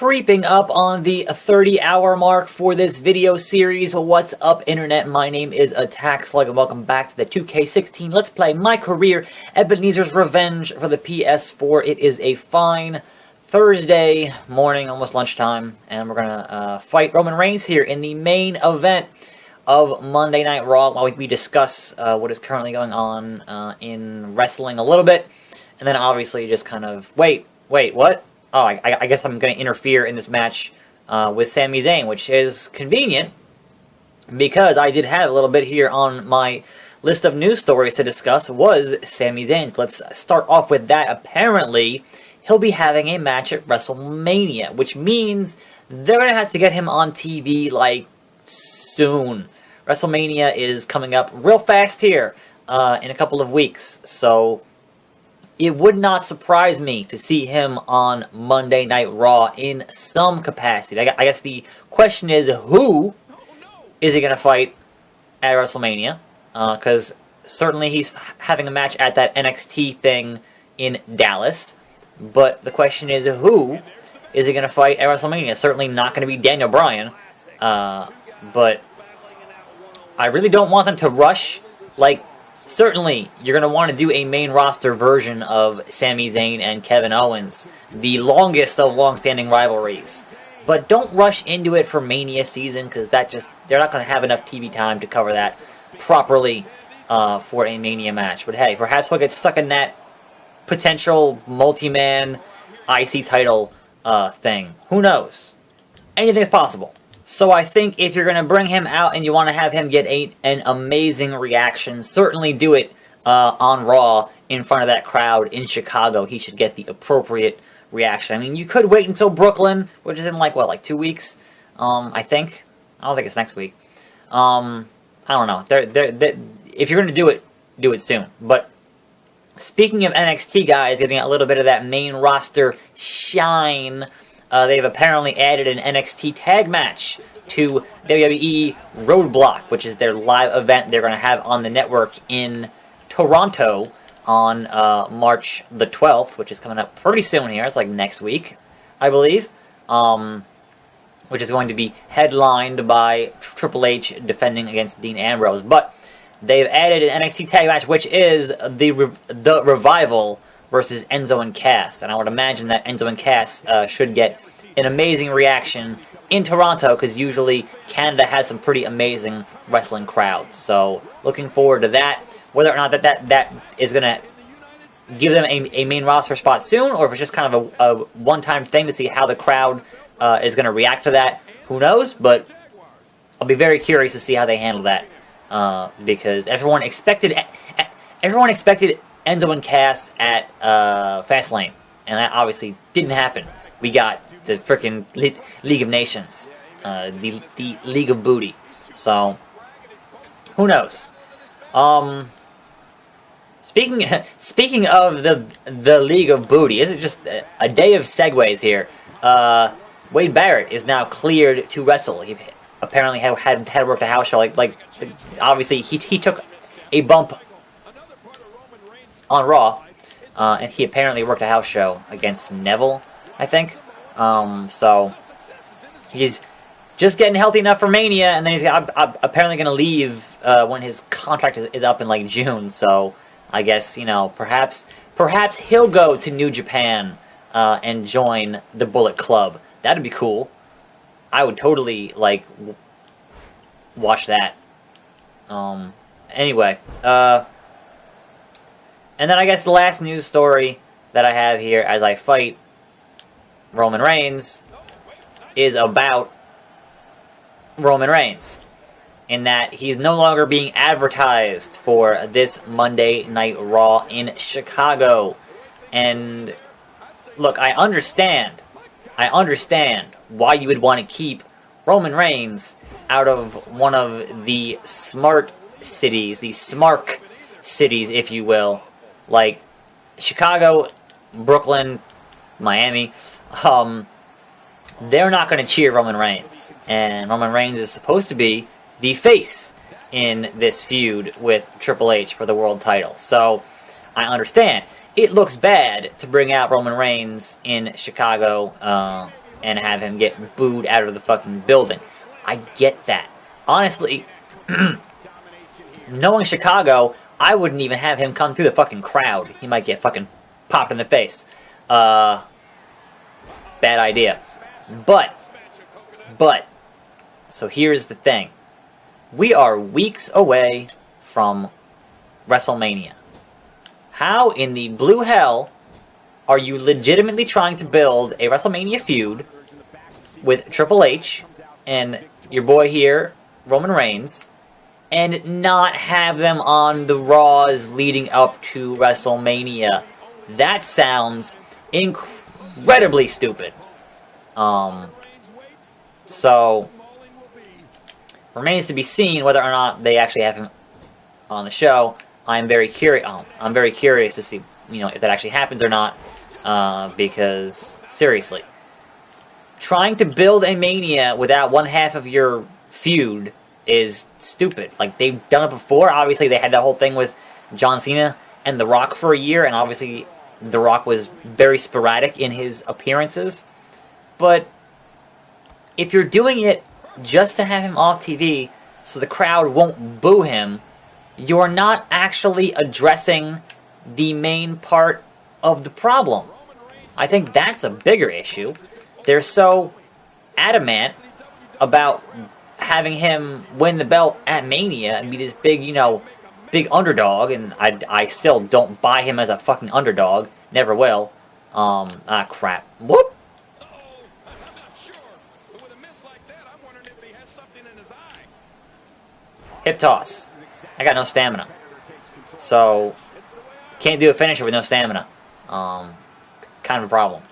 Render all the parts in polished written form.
creeping up on the 30-hour mark for this video series. What's up, Internet? My name is Attack Slug, and welcome back to the 2K16 Let's Play My Career Ebenezers Revenge for the PS4. It is a fine Thursday morning, almost lunchtime, and we're gonna fight Roman Reigns here in the main event of Monday Night Raw while we discuss what is currently going on in wrestling a little bit, and then obviously just kind of, wait, what? Oh, I guess I'm going to interfere in this match with Sami Zayn, which is convenient because I did have a little bit here on my list of news stories to discuss was Sami Zayn. Let's start off with that. Apparently, he'll be having a match at WrestleMania, which means they're going to have to get him on TV, like, soon. WrestleMania is coming up real fast here in a couple of weeks, so it would not surprise me to see him on Monday Night Raw in some capacity. I guess the question is, who is he going to fight at WrestleMania? Because certainly he's having a match at that NXT thing in Dallas. But the question is, who is he going to fight at WrestleMania? Certainly not going to be Daniel Bryan. But I really don't want them to rush. Like, certainly, you're going to want to do a main roster version of Sami Zayn and Kevin Owens, the longest of long-standing rivalries. But don't rush into it for Mania season, because they're not going to have enough TV time to cover that properly for a Mania match. But hey, perhaps we'll get stuck in that potential multi-man IC title thing. Who knows? Anything's possible. So I think if you're going to bring him out and you want to have him get an amazing reaction, certainly do it on Raw in front of that crowd in Chicago. He should get the appropriate reaction. I mean, you could wait until Brooklyn, which is in like 2 weeks, I think. I don't think it's next week. I don't know. If you're going to do it soon. But speaking of NXT guys getting a little bit of that main roster shine, they've apparently added an NXT tag match to WWE Roadblock, which is their live event they're going to have on the network in Toronto on March the 12th, which is coming up pretty soon here. It's like next week, I believe, which is going to be headlined by Triple H defending against Dean Ambrose. But they've added an NXT tag match, which is the Revival versus Enzo and Cass, and I would imagine that Enzo and Cass should get an amazing reaction in Toronto, because usually Canada has some pretty amazing wrestling crowds. So looking forward to that. Whether or not that is going to give them a main roster spot soon, or if it's just kind of a one-time thing to see how the crowd is going to react to that, who knows? But I'll be very curious to see how they handle that, because everyone expected Enzo and Cass at Fastlane, and that obviously didn't happen. We got the frickin' League of Nations, the League of Booty. So, who knows? Speaking of the League of Booty, is it just a day of segues here? Wade Barrett is now cleared to wrestle. He apparently had worked a house show. Like obviously he took a bump on Raw, and he apparently worked a house show against Neville, I think. So he's just getting healthy enough for Mania, and then he's apparently going to leave when his contract is up in like June. So I guess, you know, perhaps he'll go to New Japan and join the Bullet Club. That'd be cool. I would totally like watch that. Anyway. And then I guess the last news story that I have here as I fight Roman Reigns is about Roman Reigns, in that he's no longer being advertised for this Monday Night Raw in Chicago. And look, I understand why you would want to keep Roman Reigns out of one of the smart cities, the SMARC cities, if you will, like Chicago, Brooklyn, Miami. They're not going to cheer Roman Reigns, and Roman Reigns is supposed to be the face in this feud with Triple H for the world title. So I understand it looks bad to bring out Roman Reigns in Chicago and have him get booed out of the fucking building. I get that. Honestly, knowing Chicago, I wouldn't even have him come through the fucking crowd. He might get fucking popped in the face. Bad idea. But, so here's the thing. We are weeks away from WrestleMania. How in the blue hell are you legitimately trying to build a WrestleMania feud with Triple H and your boy here, Roman Reigns, and not have them on the Raws leading up to WrestleMania? That sounds incredibly stupid. So remains to be seen whether or not they actually have him on the show. I'm very curious. I'm very curious to see, if that actually happens or not. Because seriously, trying to build a Mania without one half of your feud is stupid. Like, they've done it before. Obviously, they had that whole thing with John Cena and The Rock for a year, and obviously, The Rock was very sporadic in his appearances. But if you're doing it just to have him off TV so the crowd won't boo him, you're not actually addressing the main part of the problem. I think that's a bigger issue. They're so adamant about having him win the belt at Mania and be this big, big underdog, and I still don't buy him as a fucking underdog. Never will. Crap. Whoop! Hip toss. I got no stamina. So, can't do a finisher with no stamina. Kind of a problem.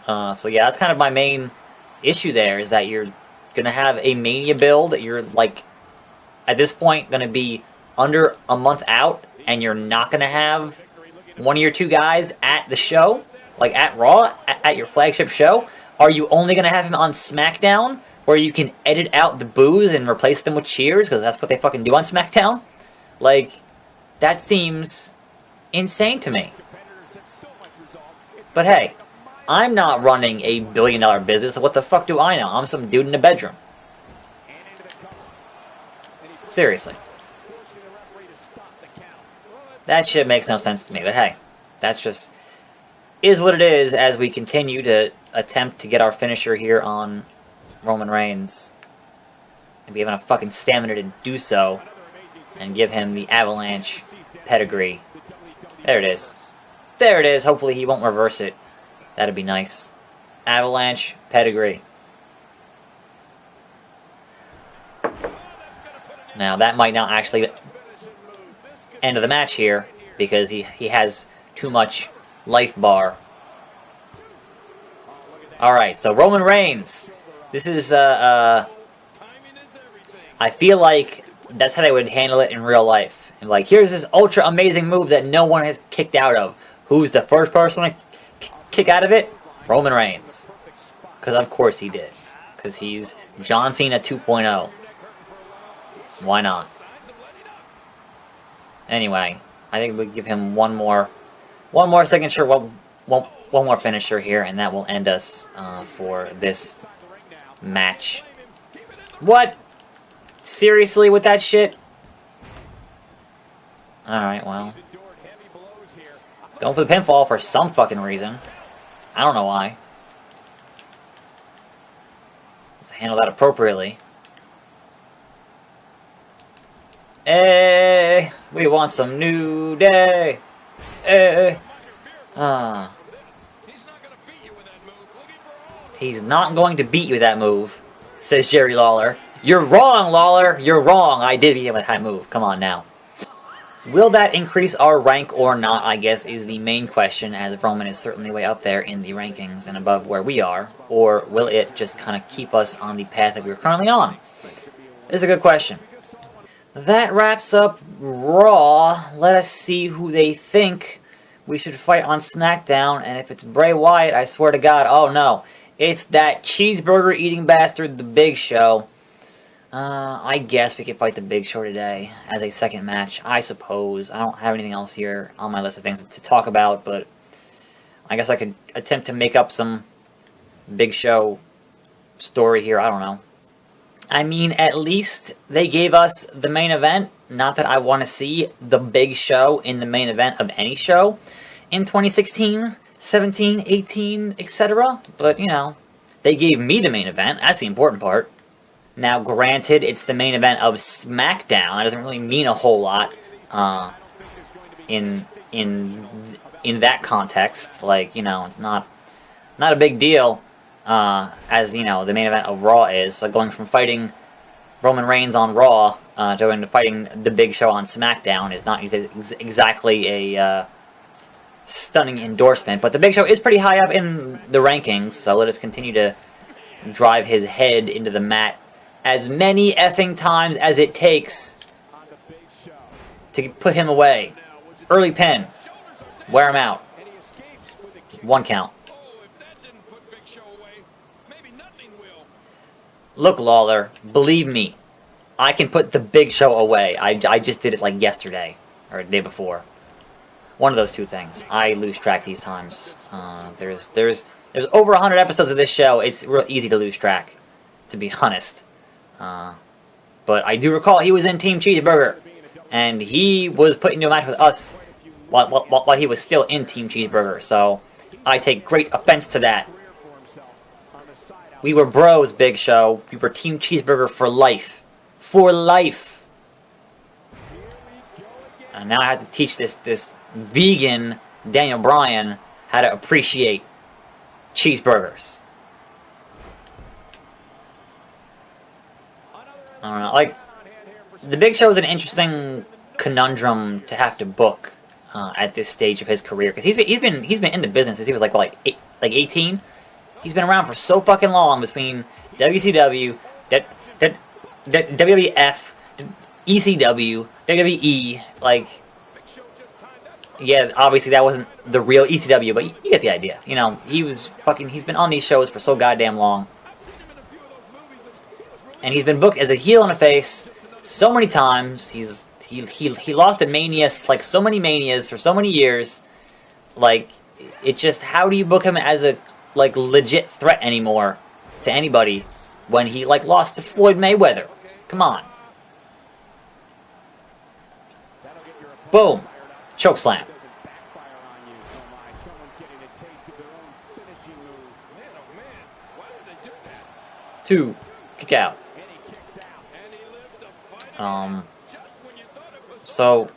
So yeah, that's kind of my main issue there, is that you're going to have a Mania build that you're, at this point, going to be under a month out, and you're not going to have one of your two guys at the show, at Raw, at your flagship show. Are you only going to have him on SmackDown, where you can edit out the boos and replace them with cheers, because that's what they fucking do on SmackDown? That seems insane to me. But hey, I'm not running a billion-dollar business, so what the fuck do I know? I'm some dude in a bedroom. Seriously. That shit makes no sense to me, but hey, that's just is what it is as we continue to attempt to get our finisher here on Roman Reigns. And we have enough fucking stamina to do so and give him the avalanche pedigree. There it is. There it is. Hopefully he won't reverse it. That'd be nice. Avalanche pedigree. Now, that might not actually end of the match here, because he has too much life bar. Alright, so Roman Reigns. This is, I feel like that's how they would handle it in real life. And here's this ultra amazing move that no one has kicked out of. Who's the first person to kick out of it? Roman Reigns. Because of course he did. Because he's John Cena 2.0. Why not? Anyway, I think we'll give him one more signature, one more finisher here, and that will end us for this match. What? Seriously with that shit? Alright, well. Going for the pinfall for some fucking reason. I don't know why. Let's handle that appropriately. Hey, we want some New Day. Hey. He's not going to beat you with that move, says Jerry Lawler. You're wrong, Lawler. You're wrong. I did beat him with that move. Come on now. Will that increase our rank or not, I guess, is the main question, as Roman is certainly way up there in the rankings and above where we are. Or will it just kind of keep us on the path that we're currently on? This is a good question. That wraps up Raw. Let us see who they think we should fight on SmackDown. And if it's Bray Wyatt, I swear to God, oh no. It's that cheeseburger-eating bastard, The Big Show. I guess we could fight The Big Show today as a second match, I suppose. I don't have anything else here on my list of things to talk about, but I guess I could attempt to make up some Big Show story here. I don't know. I mean, at least they gave us the main event. Not that I want to see the Big Show in the main event of any show in 2016, 17, 18, etc. But, you know, they gave me the main event. That's the important part. Now, granted, it's the main event of SmackDown. That doesn't really mean a whole lot in that context. Like, you know, it's not a big deal. As, you know, the main event of Raw is. So going from fighting Roman Reigns on Raw to fighting the Big Show on SmackDown is not exactly a stunning endorsement. But the Big Show is pretty high up in the rankings, so let us continue to drive his head into the mat as many effing times as it takes to put him away. Early pin. Wear him out. 1 count. Look, Lawler, believe me, I can put the Big Show away. I just did it like yesterday, or the day before. One of those two things. I lose track these times. There's over 100 episodes of this show. It's real easy to lose track, to be honest. But I do recall he was in Team Cheeseburger, and he was put into a match with us while he was still in Team Cheeseburger. So I take great offense to that. We were bros, Big Show. We were Team Cheeseburger for life. For life. And now I have to teach this vegan Daniel Bryan how to appreciate cheeseburgers. I don't know. Like, the Big Show is an interesting conundrum to have to book at this stage of his career, because he's been in the business since he was like 18. He's been around for so fucking long between WCW, WWF, ECW, WWE. Like, yeah, obviously that wasn't the real ECW, but you get the idea. You know, he's been on these shows for so goddamn long. And he's been booked as a heel and a face so many times. He lost at Mania, like so many Manias for so many years. Like, it's just, how do you book him as a like legit threat anymore to anybody when he like lost to Floyd Mayweather? Come on. Boom. Chokeslam. 2. Kick out. So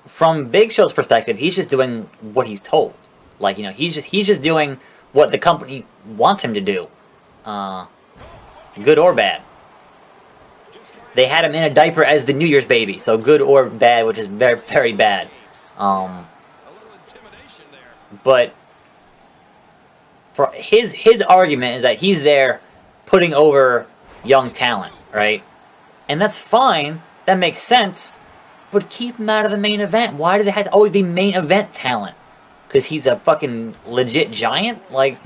from Big Show's perspective, he's just doing what he's told. Like, you know, he's just doing what the company wants him to do. Good or bad. They had him in a diaper as the New Year's baby, so good or bad, which is very, very bad. But for his argument is that he's there putting over young talent, right? And that's fine. That makes sense. But keep him out of the main event. Why do they have to always be main event talent? Because he's a fucking legit giant? Like,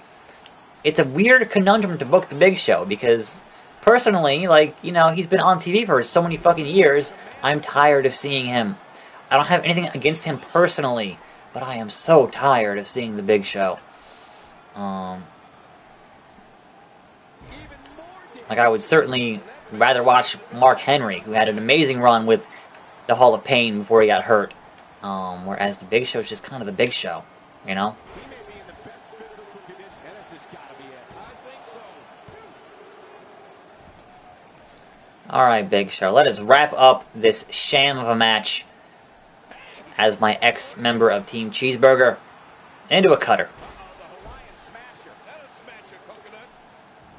it's a weird conundrum to book the Big Show, because personally, like, you know, he's been on TV for so many fucking years. I'm tired of seeing him. I don't have anything against him personally, but I am so tired of seeing the Big Show. Like, I would certainly rather watch Mark Henry, who had an amazing run with the Hall of Pain before he got hurt. Whereas the Big Show is just kind of the Big Show, you know? Alright, Big Show, let us wrap up this sham of a match as my ex-member of Team Cheeseburger into a cutter.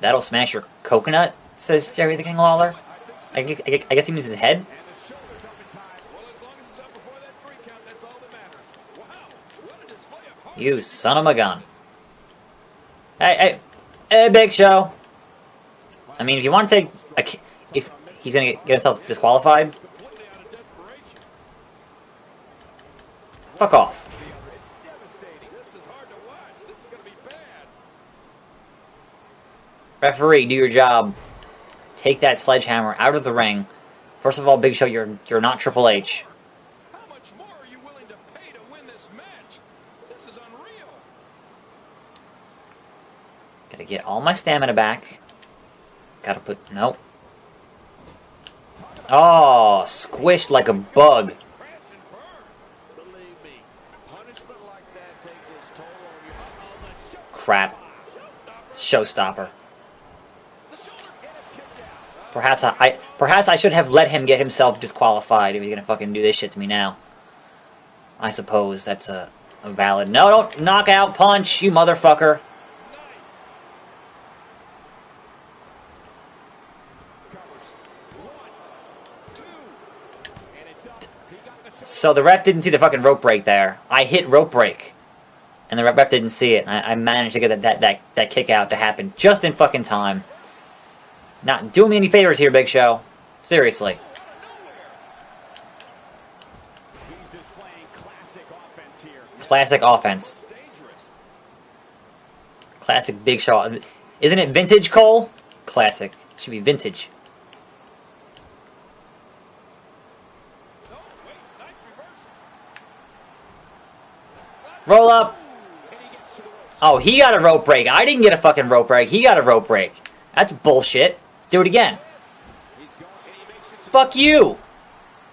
That'll smash your coconut, says Jerry the King Lawler. I guess he means his head. You son of a gun. Hey, Big Show. I mean, if you want to take if he's going to get himself disqualified, fuck off. Referee, do your job. Take that sledgehammer out of the ring. First of all, Big Show, you're not Triple H. How much more are you willing to pay to win this match? This is unreal. Gotta get all my stamina back. Gotta put... Nope. Oh, squished like a bug. Crap. Showstopper. Perhaps I should have let him get himself disqualified if he's gonna fucking do this shit to me now. I suppose that's a valid... No, don't knock out punch, you motherfucker. So the ref didn't see the fucking rope break there. I hit rope break. And the ref didn't see it. I managed to get that kick out to happen just in fucking time. Not doing me any favors here, Big Show. Seriously. Classic offense. Classic Big Show. Isn't it vintage, Cole? Classic. Should be vintage. Roll up. Oh, he got a rope break. I didn't get a fucking rope break. He got a rope break. That's bullshit. Let's do it again. Fuck you.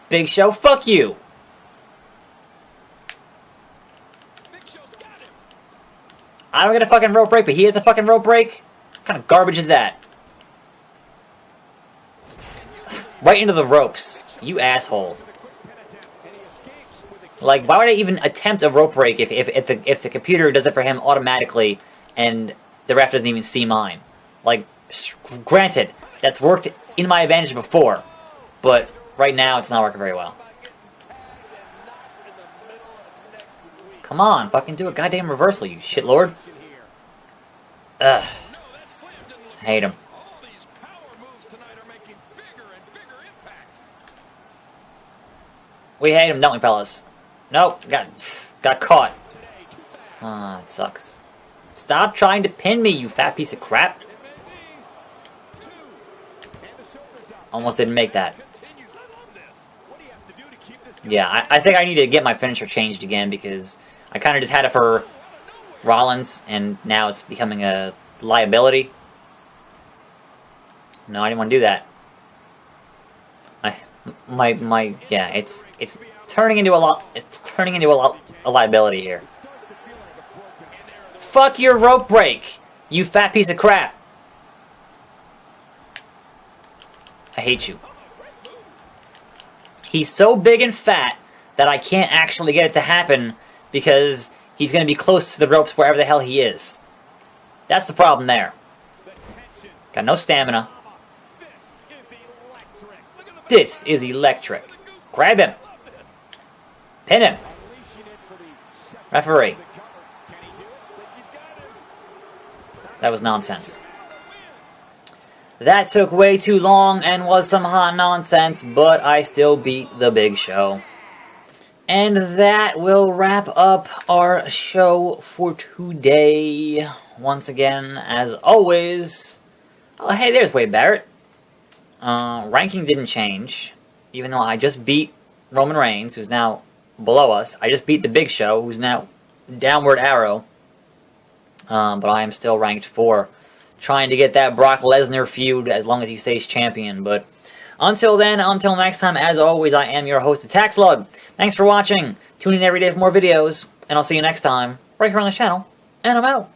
Big Show, fuck you. I don't get a fucking rope break, but he has a fucking rope break? What kind of garbage is that? Right into the ropes. You asshole. Like, why would I even attempt a rope break if the computer does it for him automatically and the ref doesn't even see mine? Like, granted, that's worked in my advantage before, but right now it's not working very well. Come on, fucking do a goddamn reversal, you shitlord. Ugh. Hate him. We hate him, don't we, fellas? Nope, got caught. Ah, it sucks. Stop trying to pin me, you fat piece of crap. Almost didn't make that. Yeah, I think I need to get my finisher changed again because I kind of just had it for Rollins and now it's becoming a liability. No, I didn't want to do that. Yeah, it's turning into a liability here. Fuck your rope break, you fat piece of crap. I hate you. He's so big and fat that I can't actually get it to happen because he's going to be close to the ropes wherever the hell he is. That's the problem there. Got no stamina. This is electric. Grab him. Pin him. Referee. That was nonsense. That took way too long and was some hot nonsense, but I still beat the Big Show. And that will wrap up our show for today. Once again, as always... Oh, hey, there's Wade Barrett. Ranking didn't change, even though I just beat Roman Reigns, who's now below us. I just beat the Big Show, who's now downward arrow. But I am still ranked 4. Trying to get that Brock Lesnar feud as long as he stays champion. But until then, until next time, as always, I am your host, Attack Slug. Thanks for watching. Tune in every day for more videos, and I'll see you next time, right here on the channel, and I'm out.